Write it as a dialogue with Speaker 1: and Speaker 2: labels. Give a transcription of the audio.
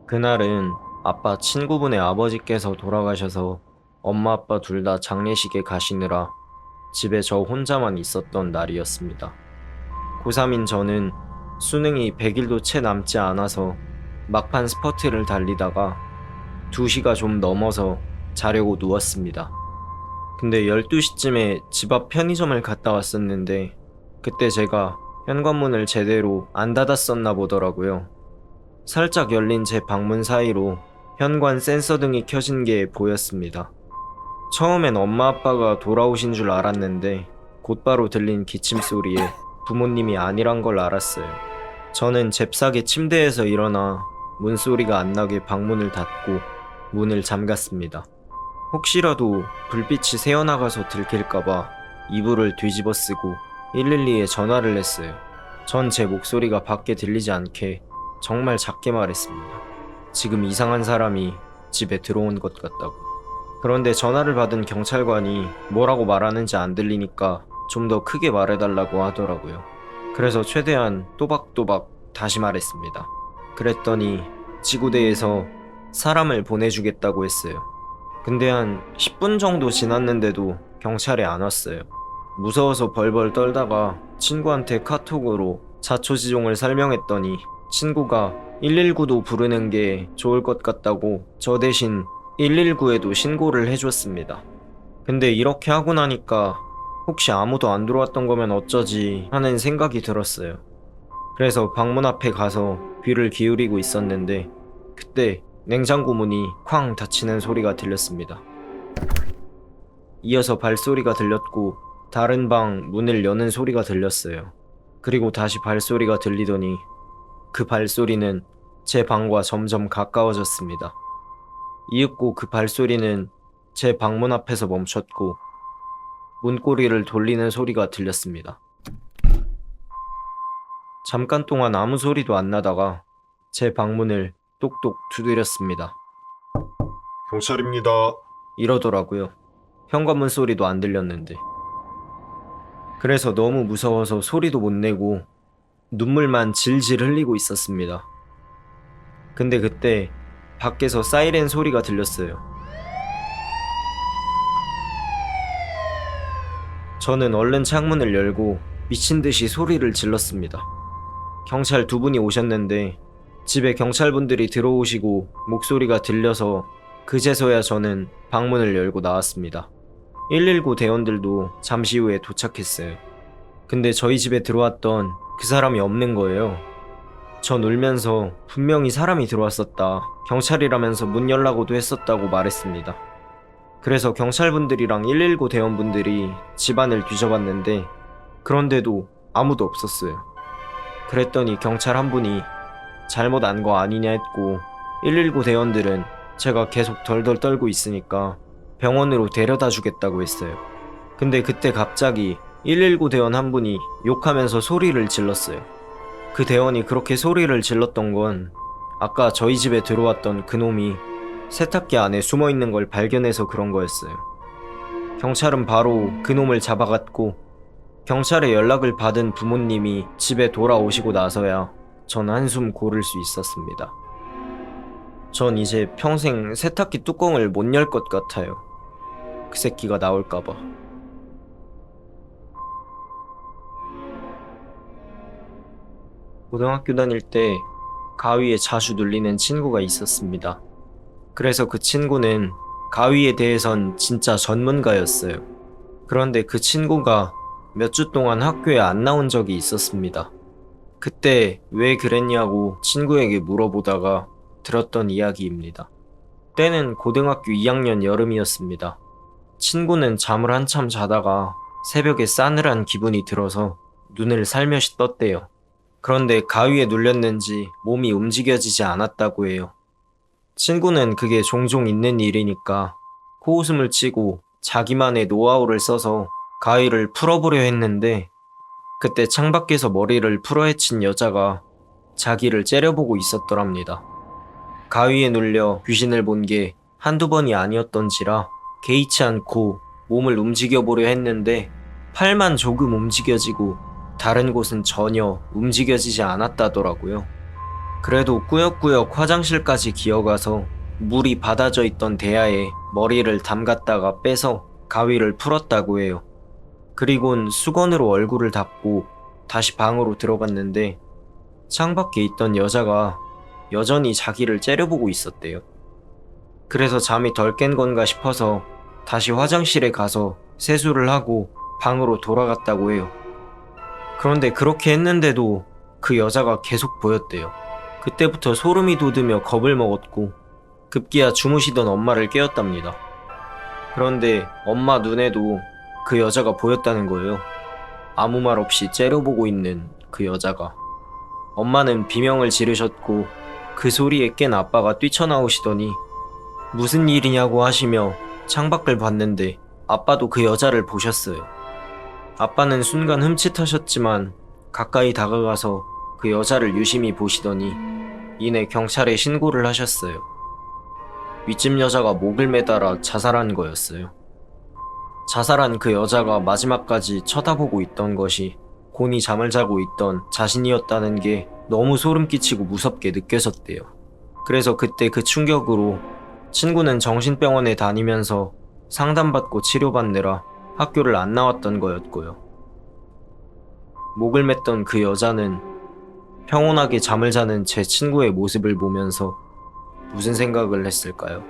Speaker 1: 그날은 아빠 친구분의 아버지께서 돌아가셔서 엄마 아빠 둘 다 장례식에 가시느라 집에 저 혼자만 있었던 날이었습니다. 고3인 저는 수능이 100일도 채 남지 않아서 막판 스퍼트를 달리다가 2시가 좀 넘어서 자려고 누웠습니다. 근데 12시쯤에 집 앞 편의점을 갔다 왔었는데 그때 제가 현관문을 제대로 안 닫았었나 보더라고요. 살짝 열린 제 방문 사이로 현관 센서 등이 켜진 게 보였습니다. 처음엔 엄마 아빠가 돌아오신 줄 알았는데 곧바로 들린 기침 소리에 부모님이 아니란 걸 알았어요. 저는 잽싸게 침대에서 일어나 문소리가 안 나게 방문을 닫고 문을 잠갔습니다. 혹시라도 불빛이 새어나가서 들킬까봐 이불을 뒤집어 쓰고 112에 전화를 했어요. 전 제 목소리가 밖에 들리지 않게 정말 작게 말했습니다. 지금 이상한 사람이 집에 들어온 것 같다고. 그런데 전화를 받은 경찰관이 뭐라고 말하는지 안 들리니까 좀 더 크게 말해달라고 하더라고요. 그래서 최대한 또박또박 다시 말했습니다. 그랬더니 지구대에서 사람을 보내주겠다고 했어요. 근데 한 10분 정도 지났는데도 경찰이 안 왔어요. 무서워서 벌벌 떨다가 친구한테 카톡으로 자초지종을 설명했더니 친구가 119도 부르는 게 좋을 것 같다고 저 대신 119에도 신고를 해줬습니다. 근데 이렇게 하고 나니까 혹시 아무도 안 들어왔던 거면 어쩌지 하는 생각이 들었어요. 그래서 방문 앞에 가서 귀를 기울이고 있었는데 그때 냉장고 문이 쾅 닫히는 소리가 들렸습니다. 이어서 발소리가 들렸고 다른 방 문을 여는 소리가 들렸어요. 그리고 다시 발소리가 들리더니 그 발소리는 제 방과 점점 가까워졌습니다. 이윽고 그 발소리는 제 방문 앞에서 멈췄고 문고리를 돌리는 소리가 들렸습니다. 잠깐 동안 아무 소리도 안 나다가 제 방문을 똑똑 두드렸습니다.
Speaker 2: 경찰입니다.
Speaker 1: 이러더라고요. 현관문 소리도 안 들렸는데. 그래서 너무 무서워서 소리도 못 내고 눈물만 질질 흘리고 있었습니다. 근데 그때 밖에서 사이렌 소리가 들렸어요. 저는 얼른 창문을 열고 미친 듯이 소리를 질렀습니다. 경찰 2분이 오셨는데 집에 경찰분들이 들어오시고 목소리가 들려서 그제서야 저는 방문을 열고 나왔습니다. 119 대원들도 잠시 후에 도착했어요. 근데 저희 집에 들어왔던 그 사람이 없는 거예요. 전 울면서 분명히 사람이 들어왔었다, 경찰이라면서 문 열라고도 했었다고 말했습니다. 그래서 경찰분들이랑 119 대원분들이 집안을 뒤져봤는데 그런데도 아무도 없었어요. 그랬더니 경찰 한 분이 잘못 안 거 아니냐 했고 119 대원들은 제가 계속 덜덜 떨고 있으니까 병원으로 데려다 주겠다고 했어요. 근데 그때 갑자기 119 대원 한 분이 욕하면서 소리를 질렀어요. 그 대원이 그렇게 소리를 질렀던 건 아까 저희 집에 들어왔던 그놈이 세탁기 안에 숨어있는 걸 발견해서 그런 거였어요. 경찰은 바로 그놈을 잡아갔고 경찰에 연락을 받은 부모님이 집에 돌아오시고 나서야 전 한숨 고를 수 있었습니다. 전 이제 평생 세탁기 뚜껑을 못 열 것 같아요. 그 새끼가 나올까봐. 고등학교 다닐 때 가위에 자주 눌리는 친구가 있었습니다. 그래서 그 친구는 가위에 대해선 진짜 전문가였어요. 그런데 그 친구가 몇 주 동안 학교에 안 나온 적이 있었습니다. 그때 왜 그랬냐고 친구에게 물어보다가 들었던 이야기입니다. 때는 고등학교 2학년 여름이었습니다. 친구는 잠을 한참 자다가 새벽에 싸늘한 기분이 들어서 눈을 살며시 떴대요. 그런데 가위에 눌렸는지 몸이 움직여지지 않았다고 해요. 친구는 그게 종종 있는 일이니까 코웃음을 치고 자기만의 노하우를 써서 가위를 풀어보려 했는데 그때 창밖에서 머리를 풀어헤친 여자가 자기를 째려보고 있었더랍니다. 가위에 눌려 귀신을 본 게 한두 번이 아니었던지라 개의치 않고 몸을 움직여보려 했는데 팔만 조금 움직여지고 다른 곳은 전혀 움직여지지 않았다더라고요. 그래도 꾸역꾸역 화장실까지 기어가서 물이 받아져 있던 대야에 머리를 담갔다가 빼서 가위를 풀었다고 해요. 그리곤 수건으로 얼굴을 닦고 다시 방으로 들어갔는데 창밖에 있던 여자가 여전히 자기를 째려보고 있었대요. 그래서 잠이 덜 깬 건가 싶어서 다시 화장실에 가서 세수를 하고 방으로 돌아갔다고 해요. 그런데 그렇게 했는데도 그 여자가 계속 보였대요. 그때부터 소름이 돋으며 겁을 먹었고 급기야 주무시던 엄마를 깨웠답니다. 그런데 엄마 눈에도 그 여자가 보였다는 거예요. 아무 말 없이 째려보고 있는 그 여자가. 엄마는 비명을 지르셨고 그 소리에 깬 아빠가 뛰쳐나오시더니 무슨 일이냐고 하시며 창밖을 봤는데 아빠도 그 여자를 보셨어요. 아빠는 순간 흠칫하셨지만 가까이 다가가서 그 여자를 유심히 보시더니 이내 경찰에 신고를 하셨어요. 윗집 여자가 목을 매달아 자살한 거였어요. 자살한 그 여자가 마지막까지 쳐다보고 있던 것이 곤히 잠을 자고 있던 자신이었다는 게 너무 소름 끼치고 무섭게 느껴졌대요. 그래서 그때 그 충격으로 친구는 정신병원에 다니면서 상담받고 치료받느라 학교를 안 나왔던 거였고요. 목을 맸던 그 여자는 평온하게 잠을 자는 제 친구의 모습을 보면서 무슨 생각을 했을까요?